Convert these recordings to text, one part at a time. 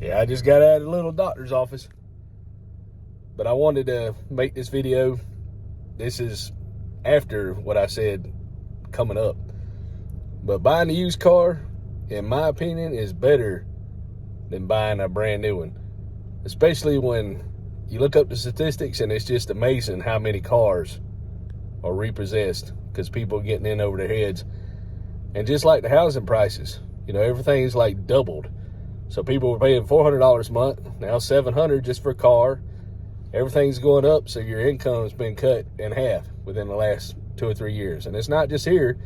Yeah, I just got out of the little doctor's office. But I wanted to make this video. This is after what I said coming up. But buying a used car, in my opinion, is better than buying a brand new one. Especially when you look up the statistics and it's just amazing how many cars are repossessed because people are getting in over their heads. And just like the housing prices, everything's like doubled. So people were paying $400 a month, now $700 just for a car. Everything's going up, so your income's been cut in half within the last 2 or 3 years. And it's not just here,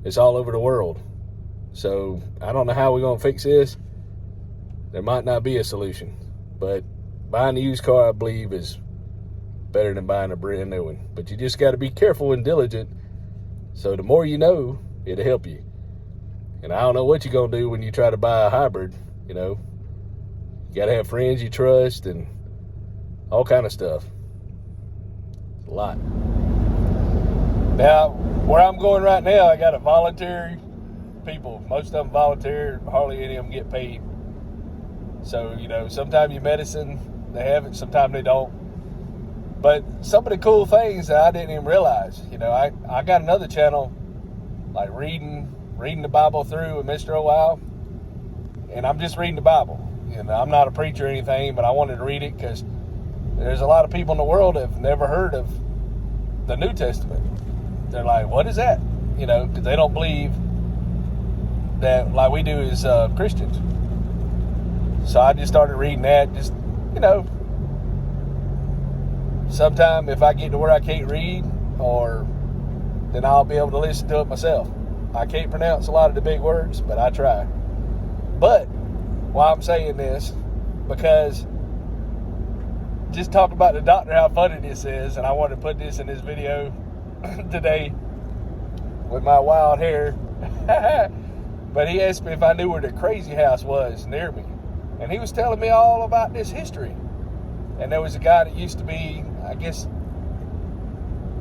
it's all over the world. So I don't know how we're going to fix this. There might not be a solution. But buying a used car, I believe, is better than buying a brand new one. But you just got to be careful and diligent. So the more you know, it'll help you. And I don't know what you're going to do when you try to buy a hybrid. You got to have friends you trust and all kind of stuff. It's a lot. Now, where I'm going right now, I got a voluntary people. Most of them volunteer. Hardly any of them get paid. So, sometimes your medicine, they have it. Sometimes they don't. But some of the cool things that I didn't even realize. I got another channel, like reading the Bible through with Mr. O'Well. And I'm just reading the Bible. I'm not a preacher or anything, but I wanted to read it because there's a lot of people in the world that have never heard of the New Testament. They're like, what is that? Because they don't believe that like we do as Christians. So I just started reading that. Just, sometime if I get to where I can't read, then I'll be able to listen to it myself. I can't pronounce a lot of the big words, but I try. But why I'm saying this, because just talk about the doctor, how funny this is, and I wanted to put this in this video today with my wild hair. But he asked me if I knew where the crazy house was near me. And he was telling me all about this history. And there was a guy that used to be, I guess,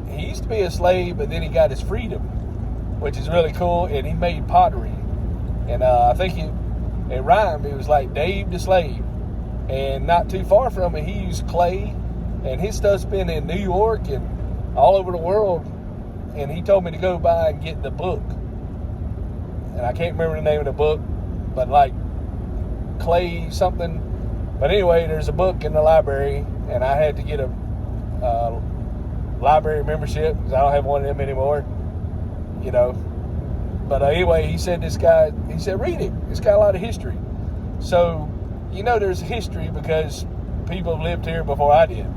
he used to be a slave, but then he got his freedom, which is really cool. And he made pottery. And I think it rhymed. It was like Dave the Slave. And not too far from it, he used clay. And his stuff's been in New York and all over the world. And he told me to go by and get the book. And I can't remember the name of the book, but like clay something. But anyway, there's a book in the library, and I had to get a library membership because I don't have one of them anymore. But anyway, he said read it. It's got a lot of history. So, there's history because people have lived here before I did.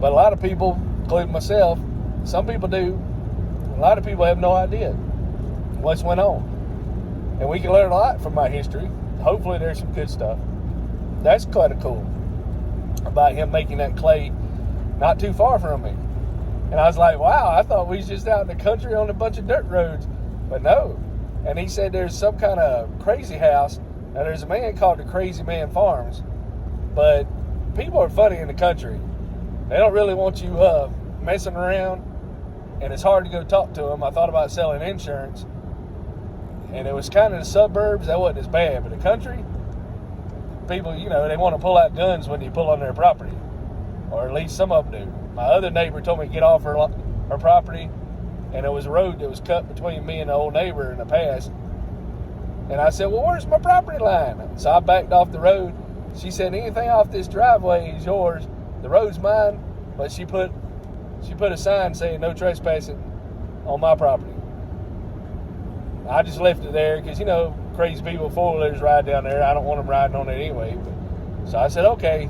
But a lot of people, including myself, some people do. A lot of people have no idea what's went on. And we can learn a lot from my history. Hopefully there's some good stuff. That's kind of cool about him making that clay not too far from me. And I was like, wow, I thought we was just out in the country on a bunch of dirt roads. But no. And he said there's some kind of crazy house. Now there's a man called the Crazy Man Farms. But people are funny in the country. They don't really want you messing around. And it's hard to go talk to them. I thought about selling insurance. And it was kind of the suburbs. That wasn't as bad. But the country, people, they want to pull out guns when you pull on their property. Or at least some of them do. My other neighbor told me to get off her property. And there was a road that was cut between me and the old neighbor in the past. And I said, well, where's my property line? So I backed off the road. She said, anything off this driveway is yours. The road's mine. But she put a sign saying no trespassing on my property. I just left it there because, crazy people, four-wheelers ride down there. I don't want them riding on it anyway. So I said, okay.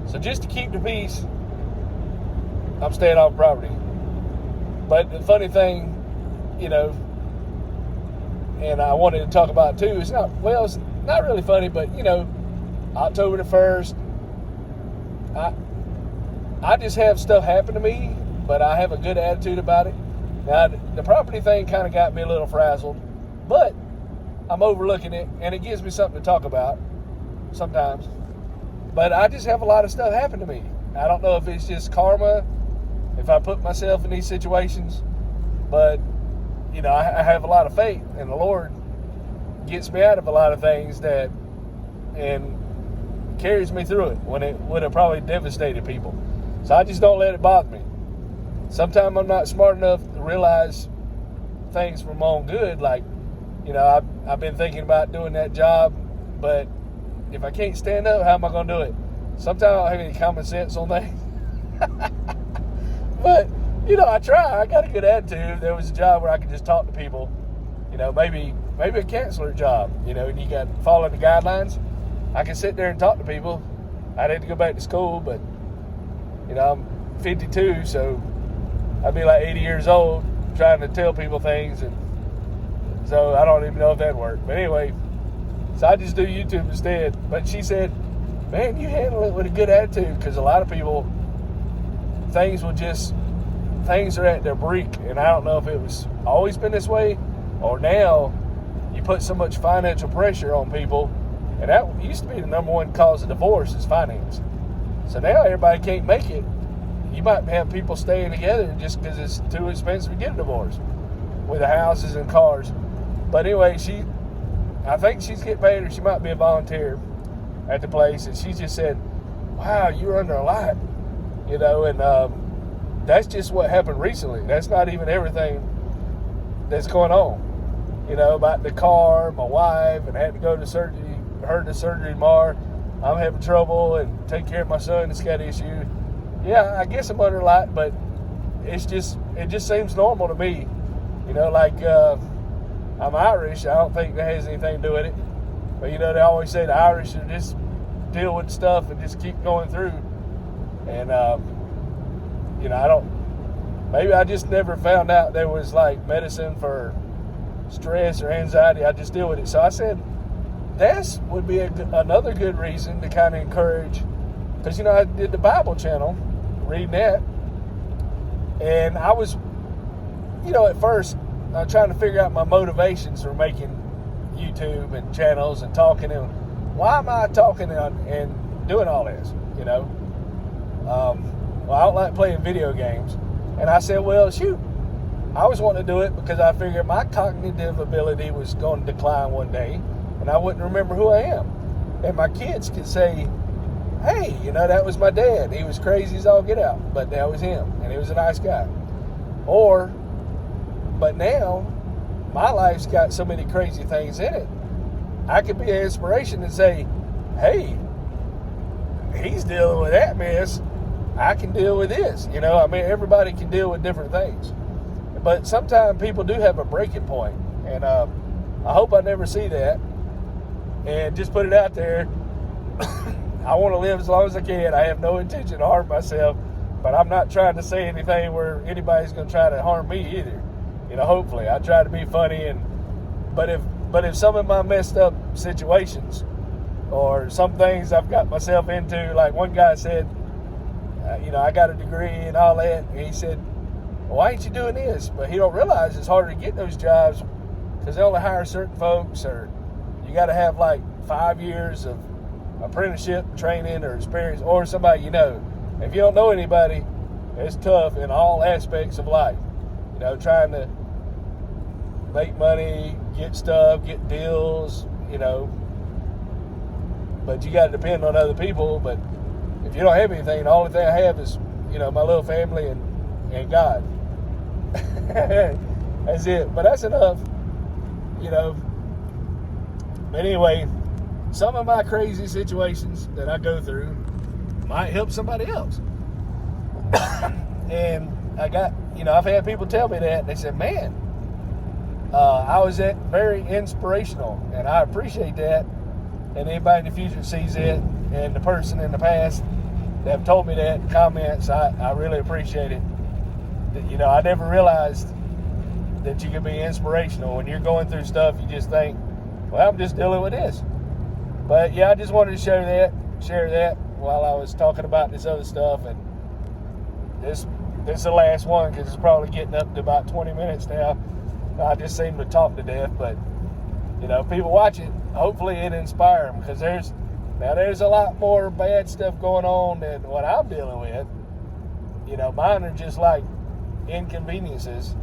So just to keep the peace, I'm staying off property. But the funny thing, and I wanted to talk about too, it's not really funny, but, October the 1st, I just have stuff happen to me, but I have a good attitude about it. Now, the property thing kind of got me a little frazzled, but I'm overlooking it, and it gives me something to talk about sometimes. But I just have a lot of stuff happen to me. I don't know if it's just karma, if I put myself in these situations, but, I have a lot of faith, and the Lord gets me out of a lot of things that and carries me through it when it would have probably devastated people. So I just don't let it bother me. Sometimes I'm not smart enough to realize things for my own good. Like, I've been thinking about doing that job, but if I can't stand up, how am I going to do it? Sometimes I don't have any common sense on that. But, I try. I got a good attitude. If there was a job where I could just talk to people, maybe a counselor job, and you got to follow the guidelines. I can sit there and talk to people. I'd have to go back to school, but, I'm 52, so I'd be like 80 years old trying to tell people things, and so I don't even know if that'd work. But anyway, so I just do YouTube instead. But she said, man, you handle it with a good attitude, because a lot of people, things are at their brink, and I don't know if it was always been this way, or now you put so much financial pressure on people, and that used to be the number one cause of divorce is finance. So now everybody can't make it. You might have people staying together just because it's too expensive to get a divorce with the houses and cars. But anyway, I think she's getting paid, or she might be a volunteer at the place, and she just said, wow, you're under a lot, and that's just what happened recently. That's not even everything that's going on, about the car, my wife, and I had to go to surgery, to surgery tomorrow. I'm having trouble and take care of my son that's got issue. Yeah, I guess I'm under a lot, but it just seems normal to me. I'm Irish. I don't think that has anything to do with it. But, they always say the Irish are just deal with stuff and just keep going through. And, maybe I just never found out there was like medicine for stress or anxiety. I just deal with it. So I said, that would be another good reason to kind of encourage, because, I did the Bible channel, reading that. And I was, at first, trying to figure out my motivations for making YouTube and channels and talking, and why am I talking and doing all this, Well, I don't like playing video games. And I said, well, shoot, I was wanting to do it because I figured my cognitive ability was going to decline one day, and I wouldn't remember who I am. And my kids could say, hey, that was my dad. He was crazy as all get out, but that was him, and he was a nice guy. But now, my life's got so many crazy things in it. I could be an inspiration and say, hey, he's dealing with that mess. I can deal with this. Everybody can deal with different things. But sometimes people do have a breaking point. And I hope I never see that. And just put it out there. I want to live as long as I can. I have no intention to harm myself. But I'm not trying to say anything where anybody's going to try to harm me either. Hopefully. I try to be funny. But if some of my messed up situations or some things I've got myself into, like one guy said, I got a degree and all that. And he said, well, why ain't you doing this? But he don't realize it's harder to get those jobs because they only hire certain folks, or you got to have like 5 years of apprenticeship training or experience, or somebody If you don't know anybody, it's tough in all aspects of life. Trying to make money, get stuff, get deals, But you got to depend on other people. But if you don't have anything, the only thing I have is, my little family and God. That's it. But that's enough, But anyway, some of my crazy situations that I go through might help somebody else. And I got, I've had people tell me that, and they said, man, I was very inspirational, and I appreciate that. And anybody in the future sees it, and the person in the past that have told me that in comments, I really appreciate it. I never realized that you could be inspirational. When you're going through stuff, you just think, well, I'm just dealing with this. But yeah, I just wanted to share that while I was talking about this other stuff. And this is the last one, because it's probably getting up to about 20 minutes now. I just seem to talk to death, but people watch it, hopefully it inspire them, because there's a lot more bad stuff going on than what I'm dealing with. Mine are just like inconveniences,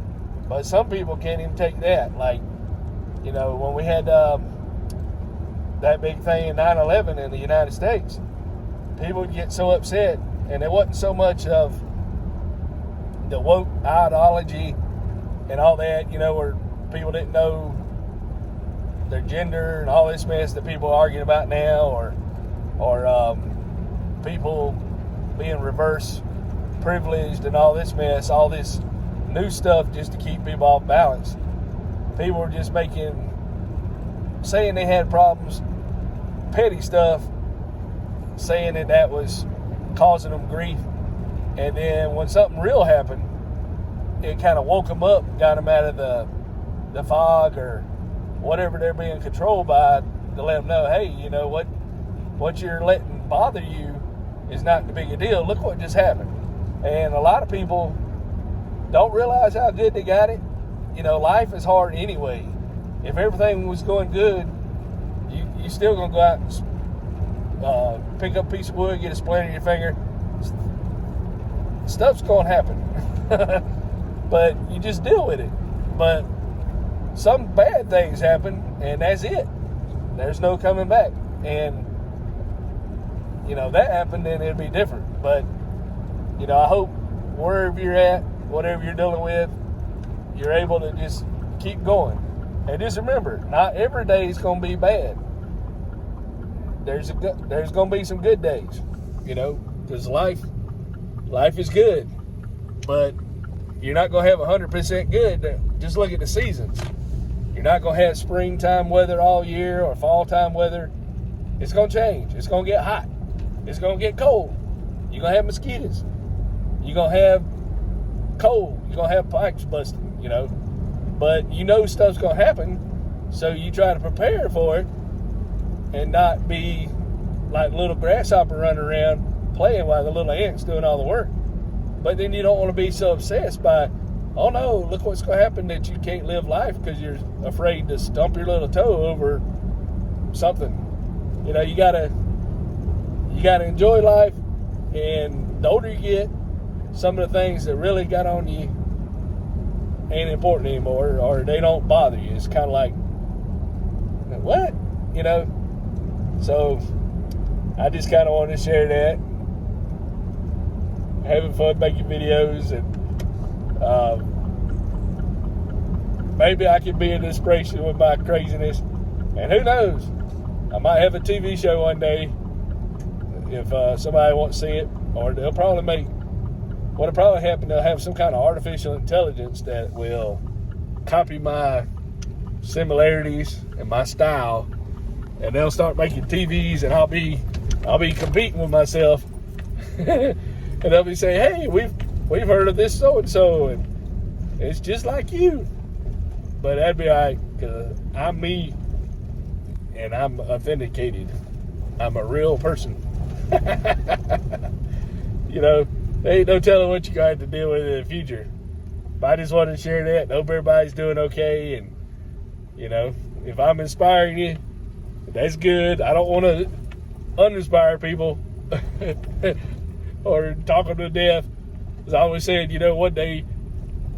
but some people can't even take that. Like, when we had that big thing in 9/11 in the United States, people would get so upset, and it wasn't so much of the woke ideology and all that, where people didn't know their gender and all this mess that people are arguing about now, or people being reverse privileged and all this mess, all this new stuff just to keep people off balance. People were just saying they had problems, petty stuff, saying that was causing them grief. And then when something real happened, it kind of woke them up, got them out of the fog or whatever they're being controlled by, to let them know, hey, what you're letting bother you is not the big a deal. Look what just happened. And a lot of people don't realize how good they got it. Life is hard anyway. If everything was going good, you still gonna go out and pick up a piece of wood, get a splinter in your finger. Stuff's gonna happen. But you just deal with it. But some bad things happen, and that's it. There's no coming back. And that happened, then it'd be different. But I hope wherever you're at, whatever you're dealing with, you're able to just keep going. And just remember, not every day is going to be bad. There's going to be some good days, because life is good. But you're not going to have 100% good. Just look at the seasons. You're not going to have springtime weather all year or fall time weather. It's going to change. It's going to get hot. It's going to get cold. You're going to have mosquitoes. You're going to have cold. You're going to have pipes busting, But stuff's going to happen, so you try to prepare for it and not be like a little grasshopper running around playing while the little ant's doing all the work. But then you don't want to be so obsessed by, oh no, look what's going to happen, that you can't live life because you're afraid to stump your little toe over something. You gotta enjoy life, and the older you get, some of the things that really got on you ain't important anymore, or they don't bother you. It's kind of like, what? So I just kind of wanted to share that. Having fun making videos, and maybe I can be an inspiration with my craziness. And who knows? I might have a TV show one day if somebody wants to see it, or they'll probably what'll probably happen, they'll have some kind of artificial intelligence that will copy my similarities and my style, and they'll start making TVs, and I'll be competing with myself, and they'll be saying, hey, we've heard of this so-and-so, and it's just like you. But that'd be all right, because I'm me, and I'm authenticated. I'm a real person. There ain't no telling what you're going to have to deal with in the future. But I just wanted to share that. Hope everybody's doing okay. And, if I'm inspiring you, that's good. I don't want to uninspire people or talk them to death. As I always said, one day,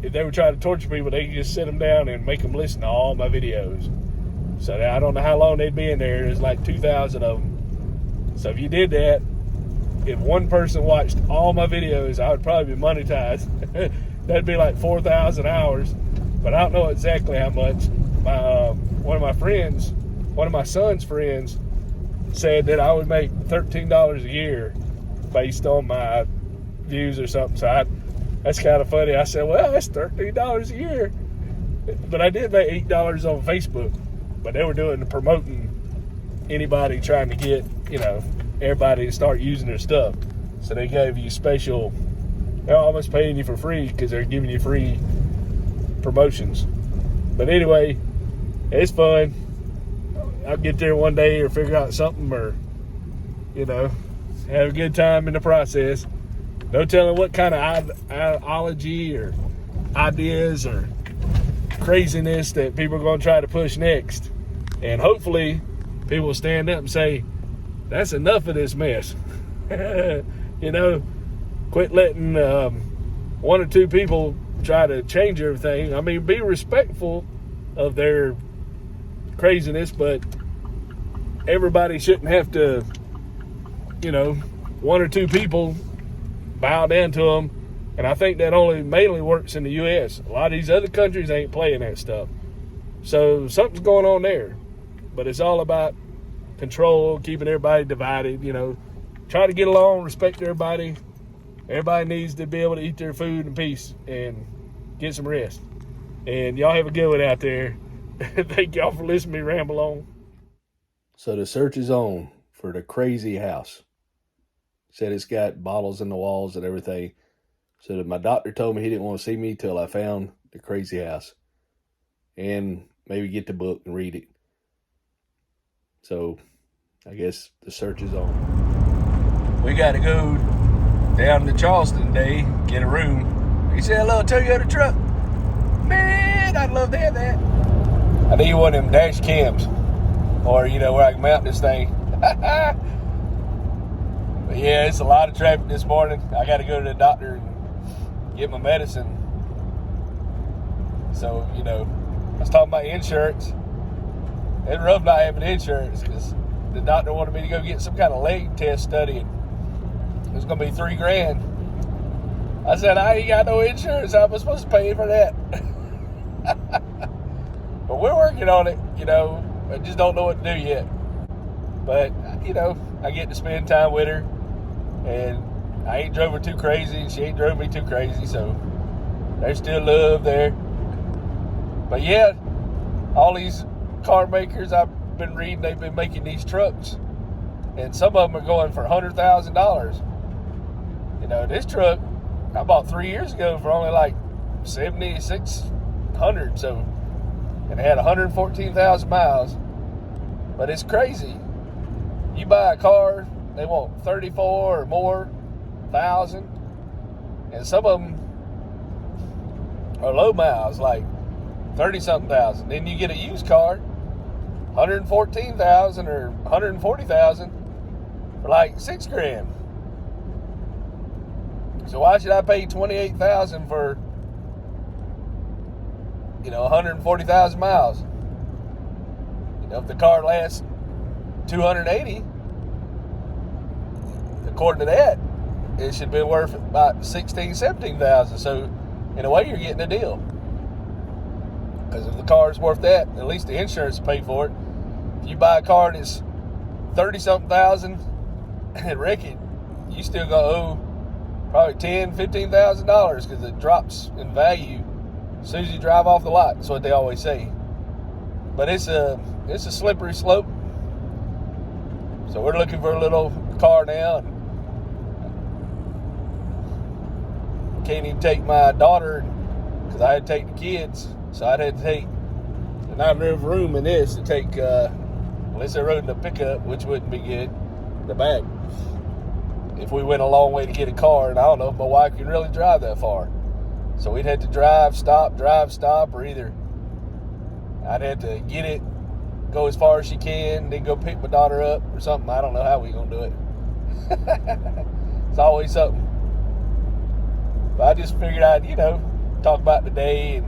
if they were trying to torture people, they could just sit them down and make them listen to all my videos. So I don't know how long they'd be in there. There's like 2,000 of them. So if you did that, if one person watched all my videos, I would probably be monetized. That'd be like 4,000 hours, but I don't know exactly how much. One of my son's friends said that I would make $13 a year based on my views or something. So that's kind of funny. I said, well, that's $13 a year. But I did make $8 on Facebook, but they were promoting anybody trying to get, everybody to start using their stuff. So they gave you they're almost paying you for free because they're giving you free promotions. But anyway, it's fun. I'll get there one day or figure out something, or, have a good time in the process. No telling what kind of ideology or ideas or craziness that people are going to try to push next. And hopefully people will stand up and say, that's enough of this mess. Quit letting one or two people try to change everything. I mean, be respectful of their craziness, but everybody shouldn't have to, one or two people bow down to them. And I think that only mainly works in the U.S. A lot of these other countries ain't playing that stuff. So something's going on there. But it's all about control, keeping everybody divided, Try to get along, respect everybody. Everybody needs to be able to eat their food in peace and get some rest. And y'all have a good one out there. Thank y'all for listening to me ramble on. So the search is on for the crazy house. Said it's got bottles in the walls and everything. So that my doctor told me he didn't want to see me till I found the crazy house. And maybe get the book and read it. So I guess the search is on. We got to go down to Charleston today, get a room. He said a little Toyota truck. Man, I'd love to have that. I need one of them dash cams. Or, where I can mount this thing. But yeah, it's a lot of traffic this morning. I got to go to the doctor and get my medicine. So, I was talking about insurance. It's rough not having insurance because the doctor wanted me to go get some kind of leg test study. It was going to be $3,000. I said, I ain't got no insurance. How am I supposed to pay for that? But we're working on it, I just don't know what to do yet. But, I get to spend time with her. And I ain't drove her too crazy. She ain't drove me too crazy. So there's still love there. But yeah, all these car makers I've been reading, they've been making these trucks. And some of them are going for $100,000. This truck I bought 3 years ago for only like $7,600. So, and it had 114,000 miles. But it's crazy. You buy a car, they want 34 or more thousand, and some of them are low miles, like 30-something thousand. Then you get a used car, 114,000 or 140,000 for like $6,000. So why should I pay 28,000 for 140,000 miles? If the car lasts 280, according to that, it should be worth about 16,000, 17,000. So in a way, you're getting a deal. Because if the car is worth that, at least the insurance will pay for it. If you buy a car that's 30-something thousand and wreck it, you still gonna owe probably $10,000, $15,000 because it drops in value as soon as you drive off the lot. That's what they always say. But it's a slippery slope. So we're looking for a little car now. And can't even take my daughter because I had to take the kids. So I'd have to take, and I don't have room in this to take, unless I rode in the pickup, which wouldn't be good, the back. If we went a long way to get a car, and I don't know if my wife can really drive that far. So we'd have to drive, stop, or either I'd have to get it, go as far as she can, then go pick my daughter up or something. I don't know how we're going to do it. It's always something. But I just figured I'd, talk about the day and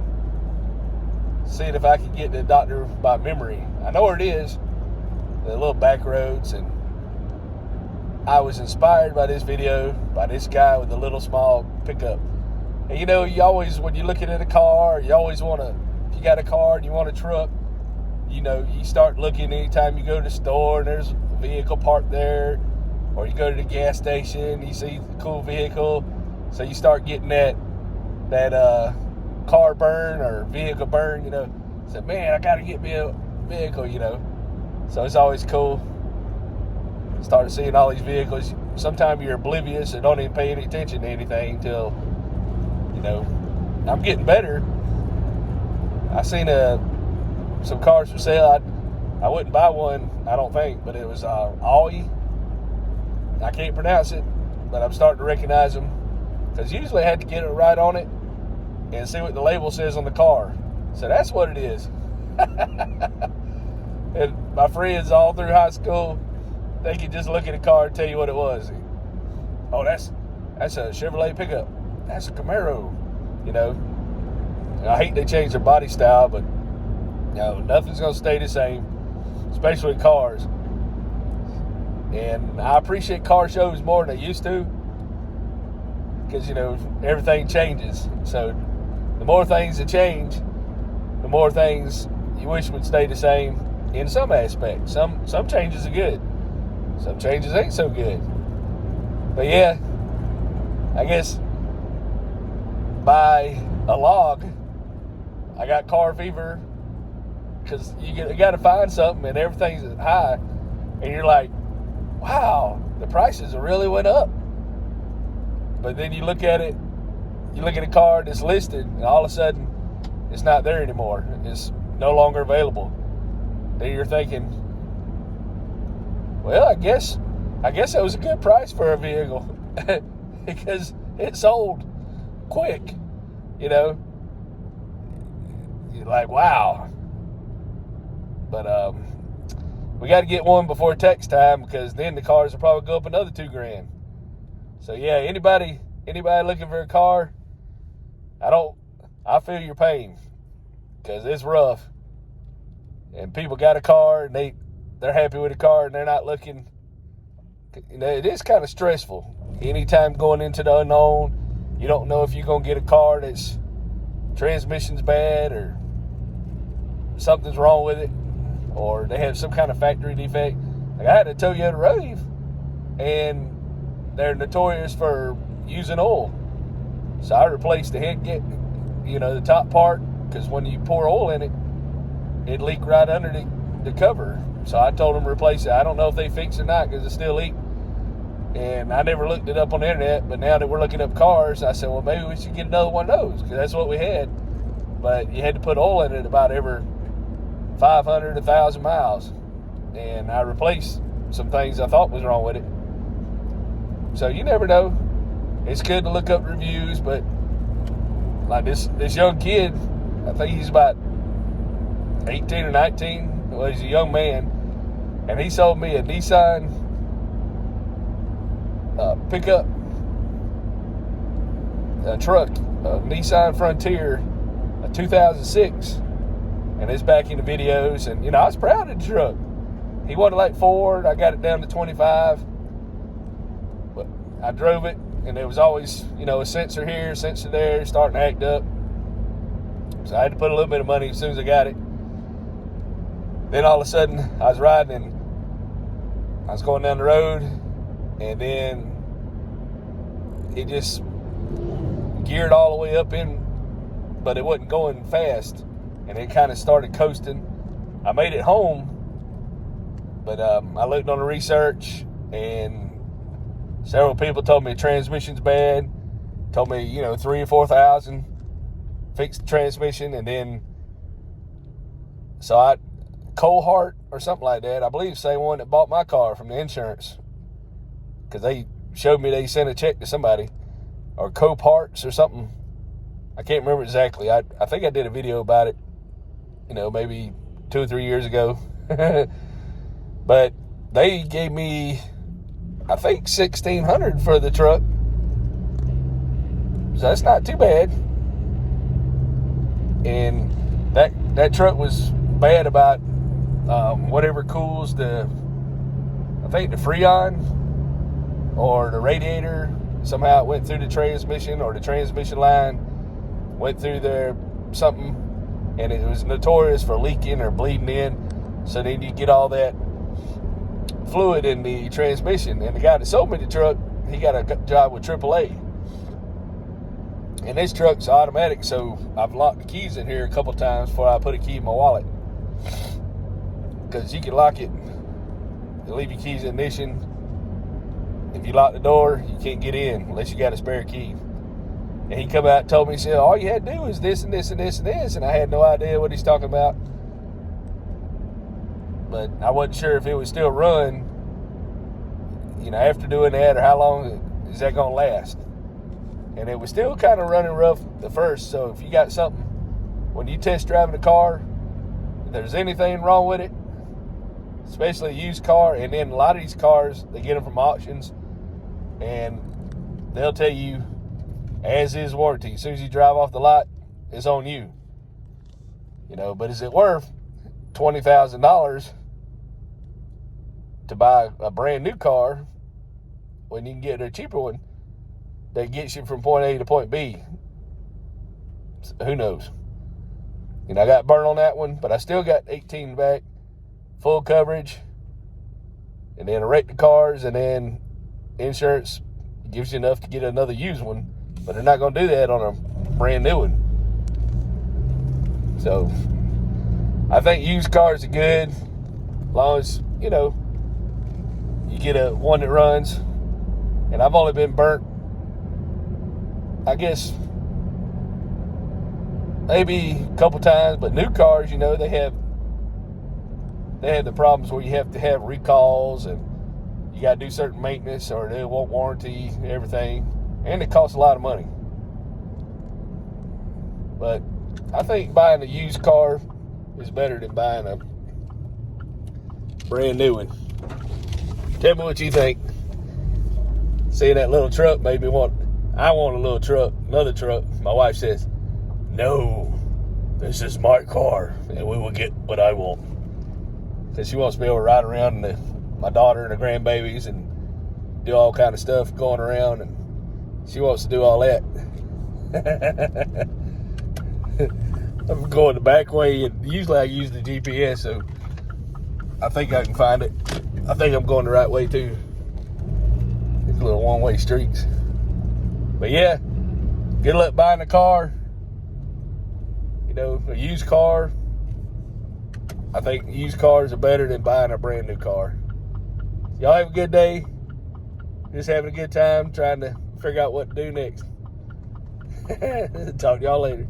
seeing if I could get to the doctor by memory. I know where it is, the little back roads, and I was inspired by this video, by this guy with a little small pickup. And you always, when you're looking at a car, you always want to, if you got a car and you want a truck, you start looking anytime you go to the store and there's a vehicle parked there, or you go to the gas station, you see the cool vehicle, so you start getting that car burn or vehicle burn, say, man, I got to get me a vehicle, So it's always cool. Started seeing all these vehicles. Sometimes you're oblivious and don't even pay any attention to anything until, I'm getting better. I seen some cars for sale. I wouldn't buy one, I don't think, but it was Audi. I can't pronounce it, but I'm starting to recognize them because usually I had to get it right on it and see what the label says on the car. So that's what it is. And my friends all through high school, they could just look at a car and tell you what it was. Oh, that's a Chevrolet pickup. That's a Camaro, And I hate they changed their body style, but nothing's gonna stay the same, especially with cars. And I appreciate car shows more than I used to, because, you know, everything changes. So the more things that change, the more things you wish would stay the same in some aspects. Some changes are good. Some changes ain't so good. But yeah, I guess by a log, I got car fever, because you got to find something and everything's high, and you're like, wow, the prices really went up. But then you look at it, you look at a car that's listed, and all of a sudden it's not there anymore. It's no longer available. Then you're thinking, well, I guess that was a good price for a vehicle because it sold quick. You know, you're like, wow. But we got to get one before tax time, because then the cars will probably go up another $2,000. So yeah, anybody looking for a car, I feel your pain, because it's rough. And people got a car and they're happy with the car and they're not looking. You know, it is kind of stressful. Anytime going into the unknown, you don't know if you're gonna get a car that's transmission's bad or something's wrong with it, or they have some kind of factory defect. Like, I had a Toyota Rave, and they're notorious for using oil. So I replaced the head the top part, because when you pour oil in it, it leaked right under the cover. So I told them to replace it. I don't know if they fixed it or not, because it still leaked. And I never looked it up on the internet, but now that we're looking up cars, I said, well, maybe we should get another one of those, because that's what we had. But you had to put oil in it about every 500, 1,000 miles. And I replaced some things I thought was wrong with it. So you never know. It's good to look up reviews, but like this young kid, I think he's about 18 or 19. Well, he's a young man, and he sold me a Nissan pickup, a truck, a Nissan Frontier, a 2006, and it's back in the videos. And, you know, I was proud of the truck. He wanted like Ford. I got it down to 25, but I drove it, and there was always, you know, a sensor here, sensor there, starting to act up. So I had to put a little bit of money as soon as I got it. Then all of a sudden, I was riding, and I was going down the road, and then it just geared all the way up in, but it wasn't going fast, and it kind of started coasting. I made it home, but I looked on the research, and several people told me the transmission's bad, told me, you know, 3,000 or 4,000, fix the transmission. And then, so Colehart or something like that, I believe the same one that bought my car from the insurance, because they showed me they sent a check to somebody, or Coparts or something. I can't remember exactly. I think I did a video about it, you know, maybe 2 or 3 years ago. But they gave me, I think, $1,600 for the truck. So that's not too bad. And that truck was bad about whatever cools the Freon or the radiator. Somehow it went through the transmission, or the transmission line went through there, something, and it was notorious for leaking or bleeding in. So then you get all that fluid in the transmission. And the guy that sold me the truck, he got a job with AAA. And this truck's automatic, so I've locked the keys in here a couple times before I put a key in my wallet. Because you can lock it, you leave your keys in ignition. If you lock the door, you can't get in unless you got a spare key. And he come out and told me, he said, all you had to do is this and this and this and this. And I had no idea what he's talking about. But I wasn't sure if it would still run, you know, after doing that, or how long is that going to last. And it was still kind of running rough at first. So if you got something, when you test driving a car, if there's anything wrong with it, especially a used car, and then a lot of these cars, they get them from auctions, and they'll tell you, as is warranty. As soon as you drive off the lot, it's on you. You know, but is it worth $20,000 to buy a brand new car when you can get a cheaper one that gets you from point A to point B. Who knows? You know, I got burnt on that one, but I still got 18 back, full coverage, and then I wrecked the cars, and then insurance gives you enough to get another used one, but they're not going to do that on a brand new one. So I think used cars are good, as long as, you know, you get a one that runs. And I've only been burnt, I guess, maybe a couple times, but new cars, you know, they have the problems where you have to have recalls and you got to do certain maintenance or they won't warranty everything, and it costs a lot of money. But I think buying a used car is better than buying a brand new one. Tell me what you think. Seeing that little truck made me I want a little truck, another truck. My wife says, no, this is my car, and we will get what I want. Because she wants to be able to ride around my daughter and the grandbabies and do all kind of stuff going around, and she wants to do all that. I'm going the back way, and usually I use the GPS, so I think I can find it. I think I'm going the right way too. These little one-way streets. But yeah, good luck buying a car. You know, a used car. I think used cars are better than buying a brand new car. Y'all have a good day. Just having a good time trying to figure out what to do next. Talk to y'all later.